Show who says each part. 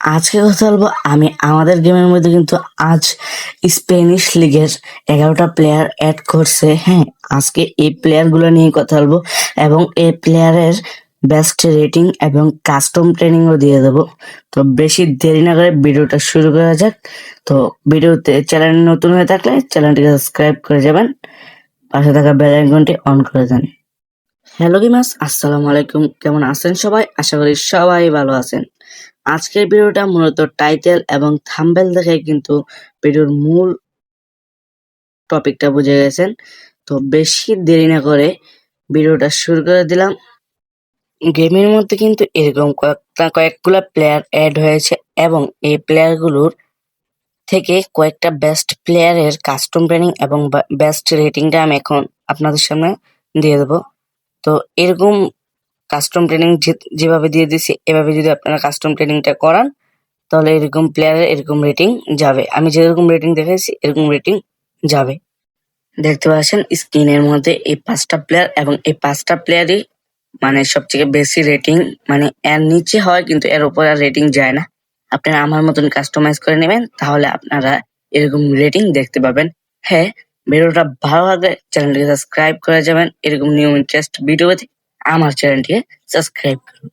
Speaker 1: আজকে কথা বলবো আমি আমাদের গেমের মধ্যে কিন্তু আজ স্প্যানিশ লিগের 11টা প্লেয়ার অ্যাড করছে। হ্যাঁ, আজকে এই প্লেয়ার গুলো নিয়ে কথা বলবো এবং এই প্লেয়ারের বেস্ট রেটিং এবং কাস্টম ট্রেনিংও দিয়ে দেবো। তো বেশি দেরি না করে ভিডিওটা শুরু করা যাক। তো ভিডিওতে চ্যানেল নতুন হয়ে থাকলে চ্যানেলটিকে সাবস্ক্রাইব করে যাবেন, পাশে থাকা বেল আইকনটি অন করে দেন। হ্যালো গেমার্স, আসসালামু আলাইকুম। কেমন আছেন সবাই? আশা করি সবাই ভালো আছেন। আজকের ভিডিওটা মূলত টাইটেল এবং থাম্বনেল দেখে কিন্তু ভিডিওর মূল টপিকটা বুঝে গেছেন। তো বেশি দেরি না করে ভিডিওটা শুরু করে দিলাম। গেমের মধ্যে কিন্তু এরকম কয়েকগুলা প্লেয়ার অ্যাড হয়েছে এবং এই প্লেয়ারগুলোর থেকে কয়েকটা বেস্ট প্লেয়ারের কাস্টম ট্রেনিং এবং বেস্ট রেটিংটা আমি এখন আপনাদের সামনে দিয়ে দেবো। তো এরকম কাস্টম ট্রেনিং যেভাবে দিয়ে দিছি এভাবে যদি আপনারা কাস্টম ট্রেনিংটা করান তাহলে এরকম প্লেয়ারের এরকম রেটিং যাবে। আমি যেরকম রেটিং দেখাইছি এরকম রেটিং যাবে। দেখতে পাচ্ছেন স্ক্রিনের মধ্যে এই 5টা প্লেয়ার এবং এই 5টা প্লেয়ারই মানে সবথেকে বেশি রেটিং, মানে এর নিচে হয় কিন্তু এর উপর আর রেটিং যায় না। আপনারা আমার মতন কাস্টমাইজ করে নেবেন, তাহলে আপনারা এরকম রেটিং দেখতে পাবেন। হ্যাঁ, ভিডিওটা ভালো লাগলে চ্যানেলটিকে সাবস্ক্রাইব করে যাবেন। এরকম নিউ ইন্টারেস্ট ভিডিও পেতে আমার চ্যানেলটিকে সাবস্ক্রাইব করুন।